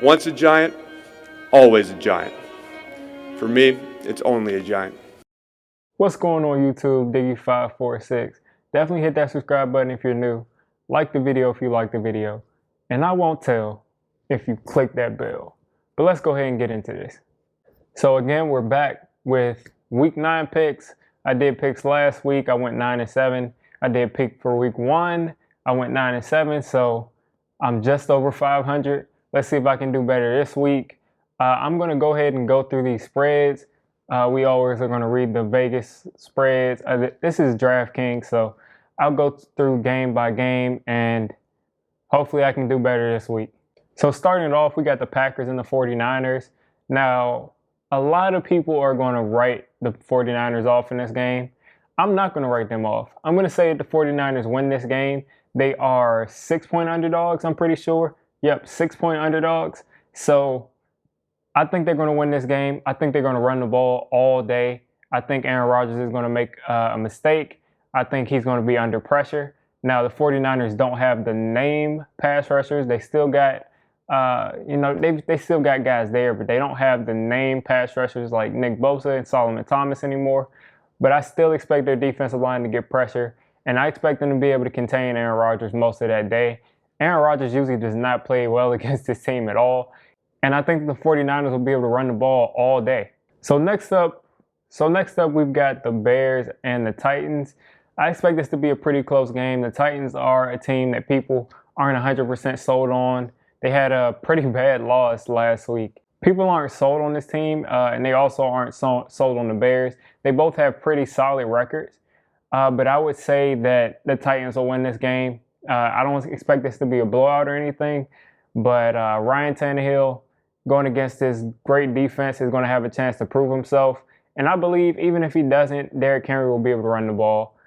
Once a giant, always a giant. For me, it's only a giant. What's going on YouTube, Diggy546? Definitely hit that subscribe button if you're new. Like the video if you like the video. And I won't tell if you click that bell. But let's go ahead and get into this. So again, we're back with week 9 picks. I did picks last week. I went 9-7. I did pick for week 1. I went 9-7. So I'm just over 500. Let's see if I can do better this week. I'm going to go ahead and go through these spreads. We always are going to read the Vegas spreads. This is DraftKings, so I'll go through game by game, and hopefully I can do better this week. So starting it off, we got the Packers and the 49ers. Now, a lot of people are going to write the 49ers off in this game. I'm not going to write them off. I'm going to say that the 49ers win this game. They are 6-point underdogs, I'm pretty sure. Yep, 6-point underdogs. So I think they're going to win this game. I think they're going to run the ball all day. I think Aaron Rodgers is going to make a mistake. I think he's going to be under pressure. Now, the 49ers don't have the name pass rushers. They still got, they still got guys there, but they don't have the name pass rushers like Nick Bosa and Solomon Thomas anymore. But I still expect their defensive line to get pressure, and I expect them to be able to contain Aaron Rodgers most of that day. Aaron Rodgers usually does not play well against this team at all. And I think the 49ers will be able to run the ball all day. So next up, we've got the Bears and the Titans. I expect this to be a pretty close game. The Titans are a team that people aren't 100% sold on. They had a pretty bad loss last week. People aren't sold on this team, and they also aren't sold on the Bears. They both have pretty solid records. But I would say that the Titans will win this game. I don't expect this to be a blowout or anything, but Ryan Tannehill going against this great defense is going to have a chance to prove himself. And I believe even if he doesn't, Derrick Henry will be able to run the ball.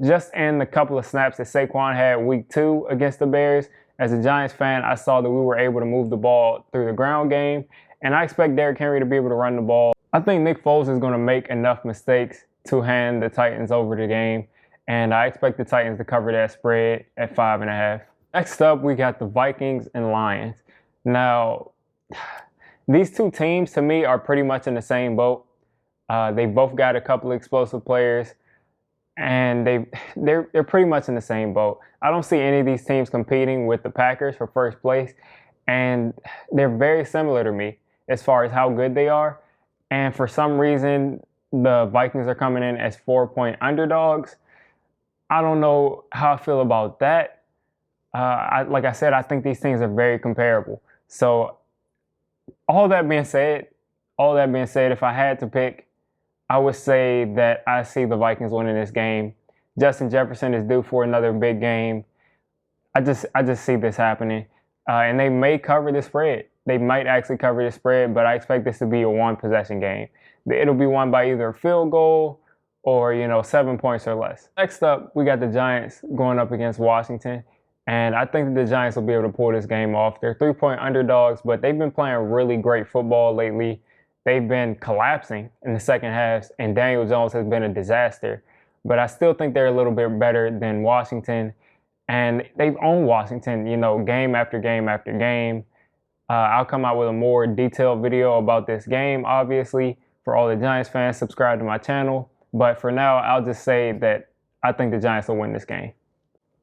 Just in the couple of snaps that Saquon had week 2 against the Bears, as a Giants fan, I saw that we were able to move the ball through the ground game, and I expect Derrick Henry to be able to run the ball. I think Nick Foles is going to make enough mistakes to hand the Titans over the game, and I expect the Titans to cover that spread at 5.5. Next up, we got the Vikings and Lions. Now, these two teams, to me, are pretty much in the same boat. They both got a couple of explosive players, and they're pretty much in the same boat. I don't see any of these teams competing with the Packers for first place, and they're very similar to me as far as how good they are. And for some reason, the Vikings are coming in as 4-point underdogs. I don't know how I feel about that. Like I said, I think these teams are very comparable. So all that being said, if I had to pick, I would say that I see the Vikings winning this game. Justin Jefferson is due for another big game. I just see this happening. And they may cover the spread. They might actually cover the spread, but I expect this to be a one-possession game. It'll be won by either a field goal or, 7 points or less. Next up, we got the Giants going up against Washington. And I think that the Giants will be able to pull this game off. They're 3-point underdogs, but they've been playing really great football lately. They've been collapsing in the second halves, and Daniel Jones has been a disaster. But I still think they're a little bit better than Washington. And they've owned Washington, game after game after game. I'll come out with a more detailed video about this game, obviously. For all the Giants fans, subscribe to my channel. But for now, I'll just say that I think the Giants will win this game.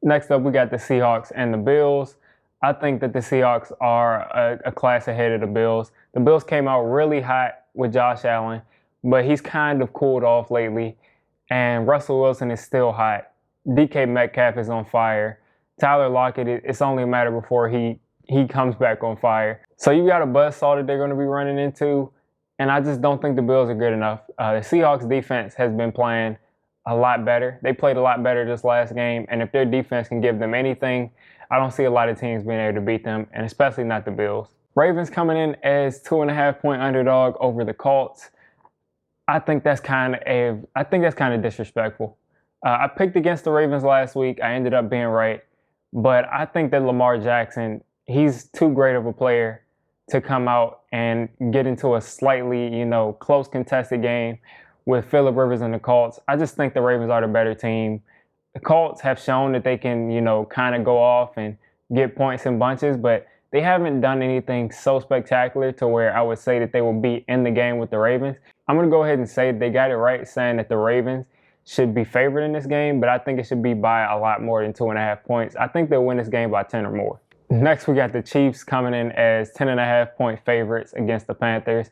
Next up, we got the Seahawks and the Bills. I think that the Seahawks are a class ahead of the Bills. The Bills came out really hot with Josh Allen, but he's kind of cooled off lately. And Russell Wilson is still hot. DK Metcalf is on fire. Tyler Lockett, it's only a matter before he comes back on fire. So you got a buzzsaw that they're going to be running into, and I just don't think the Bills are good enough. The Seahawks defense has been playing a lot better. They played a lot better this last game, and if their defense can give them anything, I don't see a lot of teams being able to beat them, and especially not the Bills. Ravens coming in as 2.5-point underdog over the Colts. I think that's kind of disrespectful. I picked against the Ravens last week. I ended up being right, but I think that Lamar Jackson, he's too great of a player to come out and get into a slightly, close contested game with Phillip Rivers and the Colts. I just think the Ravens are the better team. The Colts have shown that they can, kind of go off and get points in bunches, but They haven't done anything so spectacular to where I would say that they will be in the game with the Ravens. I'm going to go ahead and say they got it right saying that the Ravens should be favored in this game, but I think it should be by a lot more than 2.5 points. I think they'll win this game by 10 or more. Next, we got the Chiefs coming in as 10.5-point favorites against the Panthers.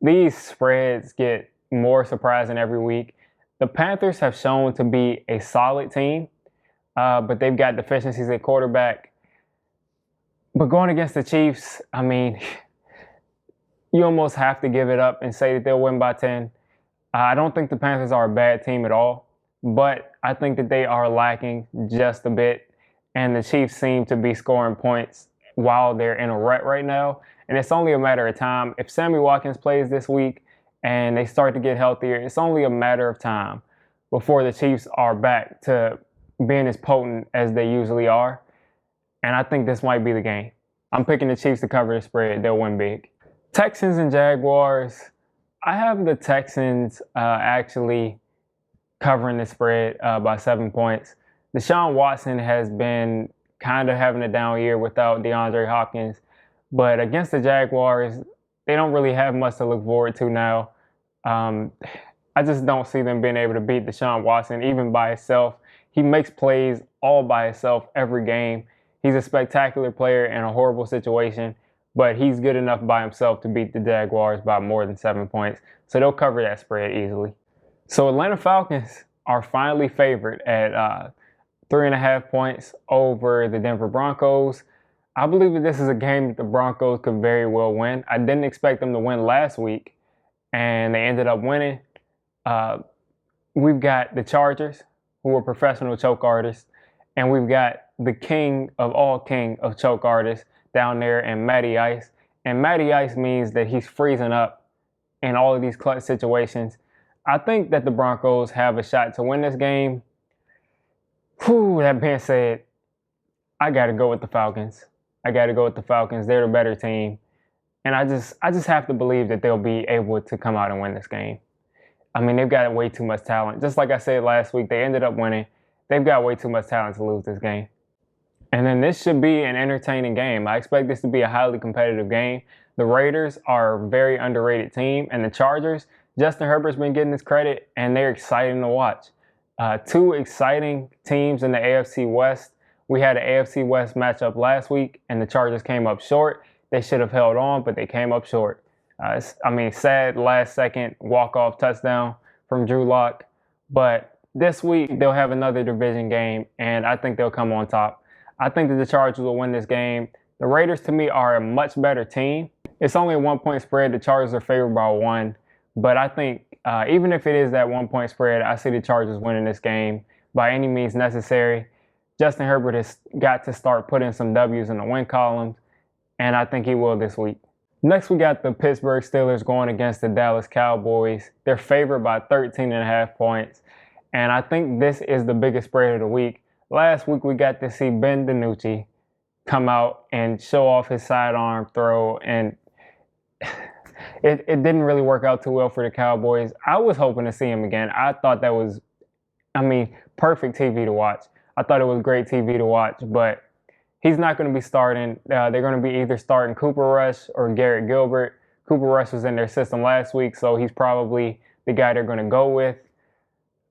These spreads get more surprising every week. The Panthers have shown to be a solid team, but they've got deficiencies at quarterback. But going against the Chiefs, I mean, you almost have to give it up and say that they'll win by 10. I don't think the Panthers are a bad team at all, but I think that they are lacking just a bit. And the Chiefs seem to be scoring points while they're in a rut right now. And it's only a matter of time. If Sammy Watkins plays this week and they start to get healthier, it's only a matter of time before the Chiefs are back to being as potent as they usually are. And I think this might be the game. I'm picking the Chiefs to cover the spread. They'll win big. Texans and Jaguars. I have the Texans actually covering the spread by 7 points. Deshaun Watson has been kind of having a down year without DeAndre Hopkins. But against the Jaguars, they don't really have much to look forward to now. I just don't see them being able to beat Deshaun Watson even by himself. He makes plays all by himself every game. He's a spectacular player in a horrible situation, but he's good enough by himself to beat the Jaguars by more than 7 points. So they'll cover that spread easily. So Atlanta Falcons are finally favored at 3.5 points over the Denver Broncos. I believe that this is a game that the Broncos could very well win. I didn't expect them to win last week, and they ended up winning. We've got the Chargers, who are professional choke artists, and we've got the king of choke artists down there in Matty Ice. And Matty Ice means that he's freezing up in all of these clutch situations. I think that the Broncos have a shot to win this game. That being said, I got to go with the Falcons. They're the better team. And I just have to believe that they'll be able to come out and win this game. I mean, they've got way too much talent. Just like I said last week, they ended up winning. They've got way too much talent to lose this game. And then this should be an entertaining game. I expect this to be a highly competitive game. The Raiders are a very underrated team. And the Chargers, Justin Herbert's been getting his credit, and they're exciting to watch. Two exciting teams in the AFC West. We had an AFC West matchup last week, and the Chargers came up short. They should have held on, but they came up short. Sad last-second walk-off touchdown from Drew Lock. But this week, they'll have another division game, and I think they'll come on top. I think that the Chargers will win this game. The Raiders, to me, are a much better team. It's only a 1-point spread. The Chargers are favored by 1. But I think even if it is that 1-point spread, I see the Chargers winning this game by any means necessary. Justin Herbert has got to start putting some W's in the win columns, and I think he will this week. Next, we got the Pittsburgh Steelers going against the Dallas Cowboys. They're favored by 13.5 points, and I think this is the biggest spread of the week. Last week, we got to see Ben DiNucci come out and show off his sidearm throw, and it didn't really work out too well for the Cowboys. I was hoping to see him again. I thought that was, perfect TV to watch. I thought it was great TV to watch, but he's not going to be starting. They're going to be either starting Cooper Rush or Garrett Gilbert. Cooper Rush was in their system last week, so he's probably the guy they're going to go with.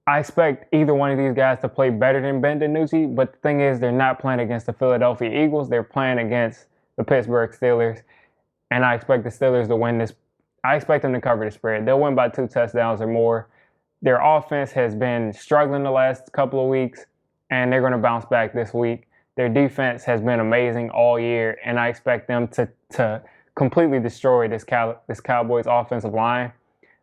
I expect either one of these guys to play better than Ben DiNucci, but the thing is, they're not playing against the Philadelphia Eagles. They're playing against the Pittsburgh Steelers, and I expect the Steelers to win this. I expect them to cover the spread. They'll win by 2 touchdowns or more. Their offense has been struggling the last couple of weeks, and they're going to bounce back this week. Their defense has been amazing all year, and I expect them to completely destroy this Cowboys offensive line.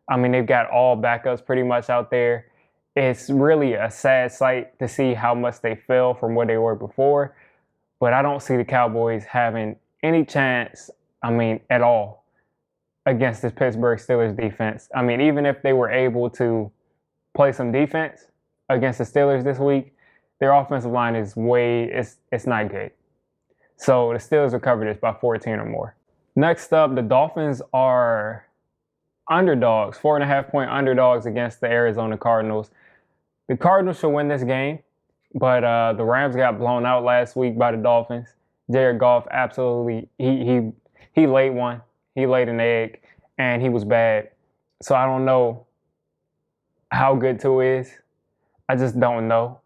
They've got all backups pretty much out there. It's really a sad sight to see how much they fell from where they were before, but I don't see the Cowboys having any chance, at all, against this Pittsburgh Steelers defense. Even if they were able to play some defense against the Steelers this week, their offensive line is it's not good. So the Steelers will cover this by 14 or more. Next up, the Dolphins are underdogs, 4.5-point underdogs against the Arizona Cardinals. The Cardinals should win this game, but the Rams got blown out last week by the Dolphins, Jared Goff absolutely, he laid one. He laid an egg, and he was bad. So I don't know how good Tua is. I just don't know.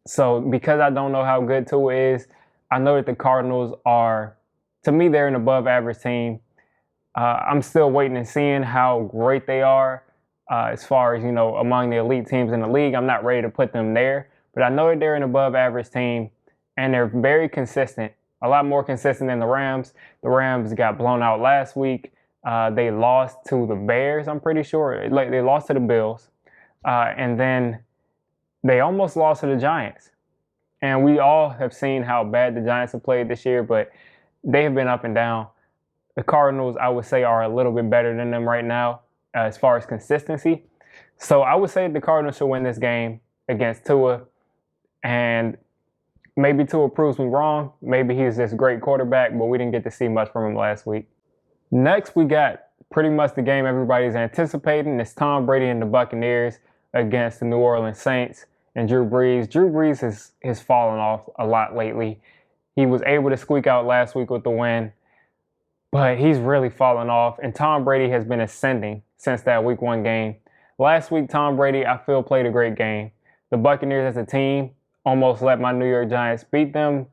So because I don't know how good Tua is, I know that the Cardinals are, to me, they're an above average team. I'm still waiting and seeing how great they are as far as, among the elite teams in the league. I'm not ready to put them there, but I know that they're an above average team, and they're very consistent, a lot more consistent than the Rams. The Rams got blown out last week. They lost to the Bears, I'm pretty sure. They lost to the Bills. And then they almost lost to the Giants. And we all have seen how bad the Giants have played this year, but they have been up and down. The Cardinals, I would say, are a little bit better than them right now as far as consistency. So I would say the Cardinals should win this game against Tua. And maybe Tua proves me wrong. Maybe he's this great quarterback, but we didn't get to see much from him last week. Next, we got pretty much the game everybody's anticipating. It's Tom Brady and the Buccaneers against the New Orleans Saints and Drew Brees. Drew Brees has fallen off a lot lately. He was able to squeak out last week with the win, but he's really fallen off. And Tom Brady has been ascending since that Week 1 game. Last week, Tom Brady, I feel, played a great game. The Buccaneers as a team almost let my New York Giants beat them,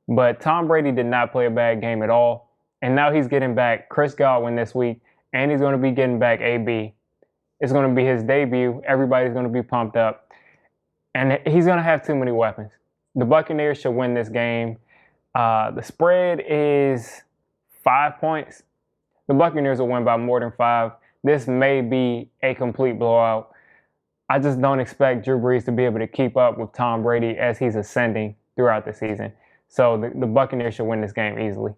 but Tom Brady did not play a bad game at all. And now he's getting back Chris Godwin this week, and he's going to be getting back AB. It's going to be his debut. Everybody's going to be pumped up. And he's going to have too many weapons. The Buccaneers should win this game. The spread is 5 points. The Buccaneers will win by more than 5. This may be a complete blowout. I just don't expect Drew Brees to be able to keep up with Tom Brady as he's ascending throughout the season. So the Buccaneers should win this game easily.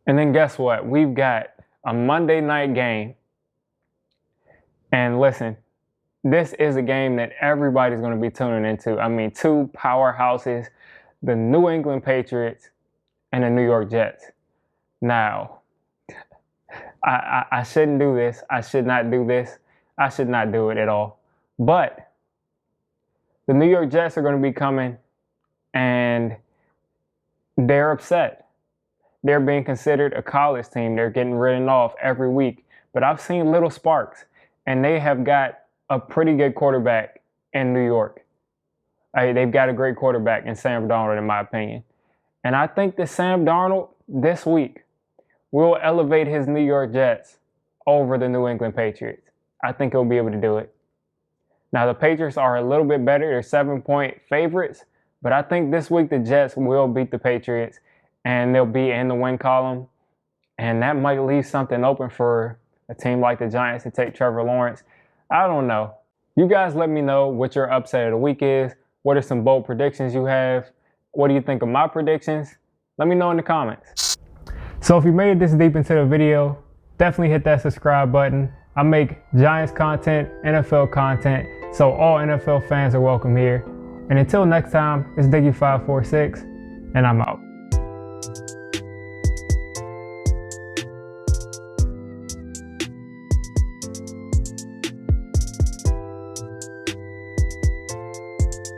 And then guess what? We've got a Monday night game. And listen, this is a game that everybody's going to be tuning into. I mean, two powerhouses, the New England Patriots and the New York Jets. Now, I shouldn't do this. I should not do this. I should not do it at all. But the New York Jets are going to be coming, and they're upset. They're being considered a college team. They're getting written off every week. But I've seen little sparks, and they have got a pretty good quarterback in New York. They've got a great quarterback in Sam Darnold, in my opinion. And I think that Sam Darnold this week will elevate his New York Jets over the New England Patriots. I think he'll be able to do it. Now, the Patriots are a little bit better. They're 7-point favorites. But I think this week the Jets will beat the Patriots, and they'll be in the win column. And that might leave something open for a team like the Giants to take Trevor Lawrence. I don't know. You guys let me know what your upset of the week is. What are some bold predictions you have? What do you think of my predictions? Let me know in the comments. So if you made it this deep into the video, definitely hit that subscribe button. I make Giants content, NFL content, so all NFL fans are welcome here. And until next time, it's Diggy546, and I'm out.